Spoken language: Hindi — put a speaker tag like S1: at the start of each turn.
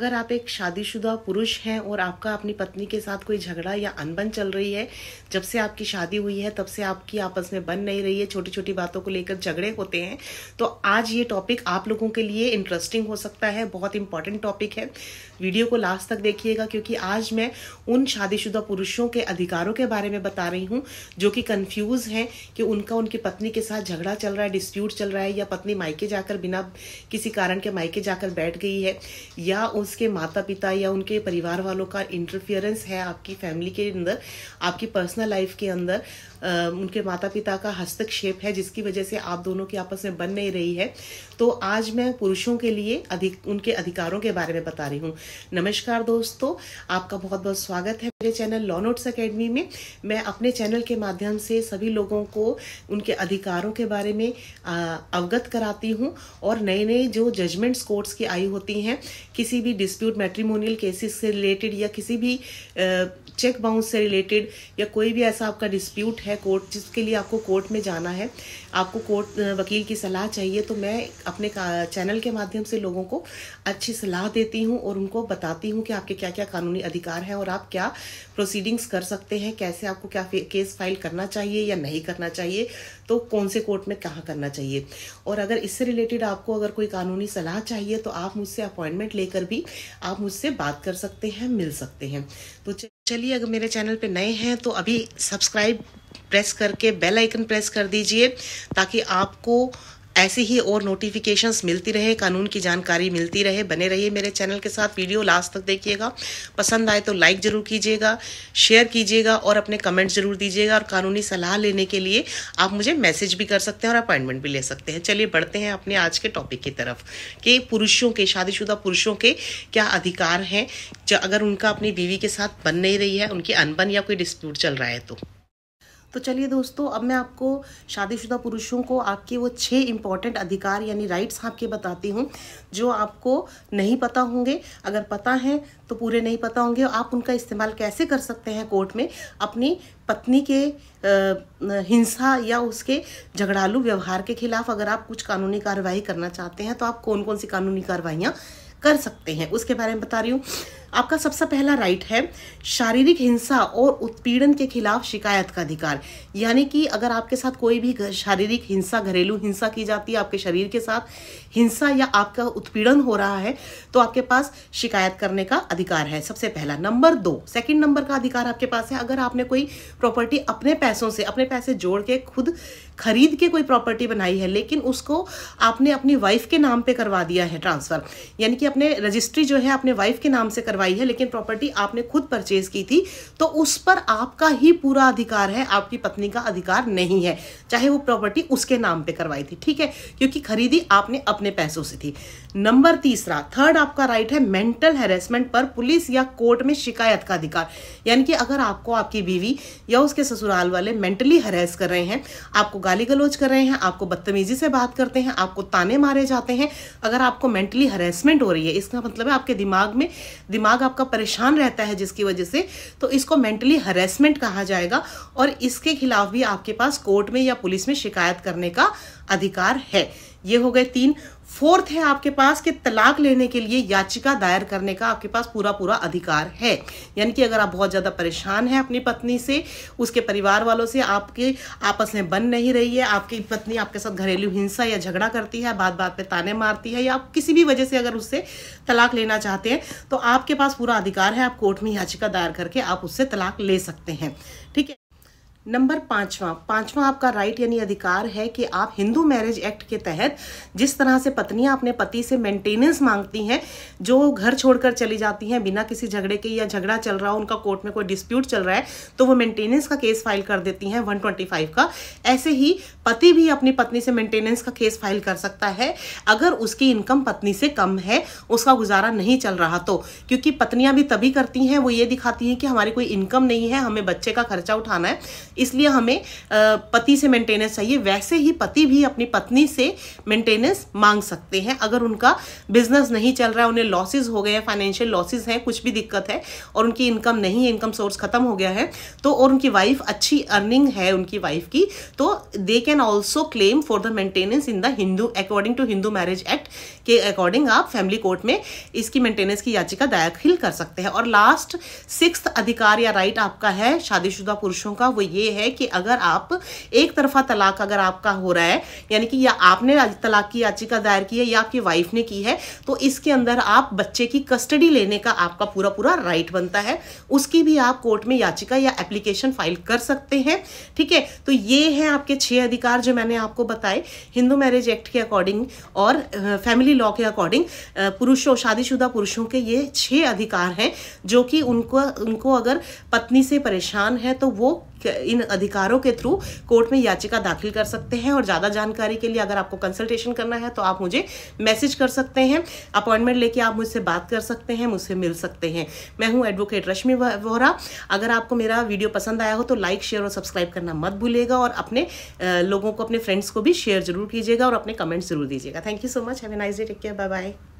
S1: अगर आप एक शादीशुदा पुरुष हैं और आपका अपनी पत्नी के साथ कोई झगड़ा या अनबन चल रही है, जब से आपकी शादी हुई है तब से आपकी आपस में बन नहीं रही है, छोटी छोटी बातों को लेकर झगड़े होते हैं, तो आज ये टॉपिक आप लोगों के लिए इंटरेस्टिंग हो सकता है। बहुत इंपॉर्टेंट टॉपिक है, वीडियो को लास्ट तक देखिएगा, क्योंकि आज मैं उन शादीशुदा पुरुषों के अधिकारों के बारे में बता रही हूँ जो कि कंफ्यूज हैं कि उनकी पत्नी के साथ झगड़ा चल रहा है, डिस्प्यूट चल रहा है, या पत्नी मायके जाकर बिना किसी कारण के मायके जाकर बैठ गई है, या उसके माता पिता या उनके परिवार वालों का इंटरफियरेंस है आपकी फैमिली के अंदर, आपकी पर्सनल लाइफ के अंदर, उनके माता पिता का हस्तक्षेप है जिसकी वजह से आप दोनों की आपस में बन नहीं रही है। तो आज मैं पुरुषों के लिए उनके अधिकारों के बारे में बता रही हूँ। नमस्कार दोस्तों, आपका बहुत बहुत स्वागत है मेरे चैनल लॉ नोट्स अकेडमी में। मैं अपने चैनल के माध्यम से सभी लोगों को उनके अधिकारों के बारे में अवगत कराती हूँ, और नए नए जो जजमेंट्स कोर्ट्स की आई होती हैं, किसी भी डिस्प्यूट मैट्रिमोनियल केसेस से रिलेटेड या किसी भी चेक बाउंस से रिलेटेड, या कोई भी ऐसा आपका डिस्प्यूट है कोर्ट जिसके लिए आपको कोर्ट में जाना है, आपको कोर्ट वकील की सलाह चाहिए, तो मैं अपने चैनल के माध्यम से लोगों को अच्छी सलाह देती हूँ और उनको बताती हूँ कि आपके क्या क्या कानूनी अधिकार हैं और आप क्या प्रोसीडिंग्स कर सकते हैं, कैसे आपको क्या केस फाइल करना चाहिए या नहीं करना चाहिए, तो कौन से कोर्ट में कहाँ करना चाहिए। और अगर इससे रिलेटेड आपको अगर कोई कानूनी सलाह चाहिए तो आप मुझसे अपॉइंटमेंट लेकर भी आप मुझसे बात कर सकते हैं, मिल सकते हैं। तो चलिए, अगर मेरे चैनल पे नए हैं तो अभी सब्सक्राइब प्रेस करके बेल आइकन प्रेस कर दीजिए, ताकि आपको ऐसी ही और नोटिफिकेशंस मिलती रहे, कानून की जानकारी मिलती रहे। बने रहिए मेरे चैनल के साथ, वीडियो लास्ट तक देखिएगा। पसंद आए तो लाइक जरूर कीजिएगा, शेयर कीजिएगा और अपने कमेंट जरूर दीजिएगा। और कानूनी सलाह लेने के लिए आप मुझे मैसेज भी कर सकते हैं और अपॉइंटमेंट भी ले सकते हैं। चलिए बढ़ते हैं अपने आज के टॉपिक की तरफ कि पुरुषों के, शादीशुदा पुरुषों के क्या अधिकार हैं अगर उनका अपनी बीवी के साथ बन नहीं रही है, उनकी अनबन या कोई डिस्प्यूट चल रहा है। तो चलिए दोस्तों, अब मैं आपको शादीशुदा पुरुषों को आपके वो 6 इंपॉर्टेंट अधिकार यानी राइट्स आपके बताती हूँ जो आपको नहीं पता होंगे। अगर पता है तो पूरे नहीं पता होंगे। आप उनका इस्तेमाल कैसे कर सकते हैं कोर्ट में अपनी पत्नी के हिंसा या उसके झगड़ालू व्यवहार के खिलाफ। अगर आप कुछ कानूनी कार्रवाई करना चाहते हैं तो आप कौन कौन सी कानूनी कार्रवाइयाँ कर सकते हैं, उसके बारे में बता रही हूँ। आपका सबसे पहला राइट है शारीरिक हिंसा और उत्पीड़न के खिलाफ शिकायत का अधिकार। यानी कि अगर आपके साथ कोई भी शारीरिक हिंसा, घरेलू हिंसा की जाती है, आपके शरीर के साथ हिंसा या आपका उत्पीड़न हो रहा है, तो आपके पास शिकायत करने का अधिकार है, सबसे पहला। नंबर 2, सेकंड नंबर का अधिकार आपके पास है, अगर आपने कोई प्रॉपर्टी अपने पैसों से, अपने पैसे जोड़ के खुद खरीद के कोई प्रॉपर्टी बनाई है, लेकिन उसको आपने अपनी वाइफ के नाम पे करवा दिया है ट्रांसफर, यानी कि अपने रजिस्ट्री जो है अपने वाइफ के नाम से करवाई है, लेकिन प्रॉपर्टी आपने खुद परचेज की थी, तो उस पर आपका ही पूरा अधिकार है, आपकी पत्नी का अधिकार नहीं है, चाहे वो प्रॉपर्टी उसके नाम पे करवाई थी, ठीक है, क्योंकि खरीदी आपने अपने पैसों से थी। नंबर 3, थर्ड आपका राइट है मेंटल हैरेसमेंट पर पुलिस या कोर्ट में शिकायत का अधिकार। यानी कि अगर आपको आपकी बीवी या उसके ससुराल वाले मेंटली हैरेस कर रहे हैं, आपको गाली गलौज कर रहे हैं, आपको बदतमीजी से बात करते हैं, आपको ताने मारे जाते हैं, अगर आपको मेंटली हैरेसमेंट हो रही है, इसका मतलब है आपके दिमाग आपका परेशान रहता है जिसकी वजह से, तो इसको मेंटली हैरेसमेंट कहा जाएगा, और इसके खिलाफ भी आपके पास कोर्ट में या पुलिस में शिकायत करने का अधिकार है। ये हो गए 3। फोर्थ है आपके पास कि तलाक लेने के लिए याचिका दायर करने का आपके पास पूरा अधिकार है। यानी कि अगर आप बहुत ज्यादा परेशान हैं अपनी पत्नी से, उसके परिवार वालों से, आपके आपस में बन नहीं रही है, आपकी पत्नी आपके साथ घरेलू हिंसा या झगड़ा करती है, बात बात पे ताने मारती है, या आप किसी भी वजह से अगर उससे तलाक लेना चाहते हैं, तो आपके पास पूरा अधिकार है, आप कोर्ट में याचिका दायर करके आप उससे तलाक ले सकते हैं, ठीक है। नंबर 5वां आपका राइट यानी अधिकार है कि आप हिंदू मैरिज एक्ट के तहत जिस तरह से पत्नियां अपने पति से मेंटेनेंस मांगती हैं, जो घर छोड़कर चली जाती हैं बिना किसी झगड़े के, या झगड़ा चल रहा हो, उनका कोर्ट में कोई डिस्प्यूट चल रहा है, तो वो मेंटेनेंस का केस फाइल कर देती हैं 125 का। ऐसे ही पति भी अपनी पत्नी से मेंटेनेंस का केस फाइल कर सकता है अगर उसकी इनकम पत्नी से कम है, उसका गुजारा नहीं चल रहा तो। क्योंकि पत्नियां भी तभी करती हैं, वो ये दिखाती हैं कि हमारी कोई इनकम नहीं है, हमें बच्चे का खर्चा उठाना है, इसलिए हमें पति से मेंटेनेंस चाहिए। वैसे ही पति भी अपनी पत्नी से मेंटेनेंस मांग सकते हैं अगर उनका बिजनेस नहीं चल रहा है, उन्हें लॉसेस हो गए हैं, फाइनेंशियल लॉसेस हैं, कुछ भी दिक्कत है और उनकी इनकम नहीं है, इनकम सोर्स खत्म हो गया है, तो और उनकी वाइफ अच्छी अर्निंग है उनकी वाइफ की, तो they can also claim for the maintenance in the Hindu according to Hindu marriage act. के अकॉर्डिंग आप फैमिली कोर्ट में इसकी मेंटेनेंस की याचिका दाखिल कर सकते हैं। और लास्ट 6th अधिकार या राइट आपका है शादीशुदा पुरुषों का, वो ये है कि अगर आप एक तरफा तलाक अगर आपका हो रहा है, यानी कि या आपने तलाक की याचिका दायर की है या आपकी वाइफ ने की है, तो इसके अंदर आप बच्चे की कस्टडी लेने का आपका पूरा पूरा राइट बनता है, उसकी भी आप कोर्ट में याचिका या एप्लीकेशन फाइल कर सकते हैं। ठीक है, तो ये हैं आपके 6 अधिकार जो मैंने आपको बताए हिंदू मैरिज एक्ट के अकॉर्डिंग और फैमिली लॉ के अकॉर्डिंग। पुरुषों, शादीशुदा पुरुषों के ये 6 अधिकार हैं जो कि उनको अगर पत्नी से परेशान है तो वो इन अधिकारों के थ्रू कोर्ट में याचिका दाखिल कर सकते हैं। और ज़्यादा जानकारी के लिए अगर आपको कंसल्टेशन करना है तो आप मुझे मैसेज कर सकते हैं, अपॉइंटमेंट लेके आप मुझसे बात कर सकते हैं, मुझसे मिल सकते हैं। मैं हूं एडवोकेट रश्मि वोहरा। अगर आपको मेरा वीडियो पसंद आया हो तो लाइक, शेयर और सब्सक्राइब करना मत भूलिएगा, और अपने लोगों को, अपने फ्रेंड्स को भी शेयर जरूर कीजिएगा और अपने कमेंट्स जरूर दीजिएगा। Thank you so much. Have a nice day. Take care. Bye bye.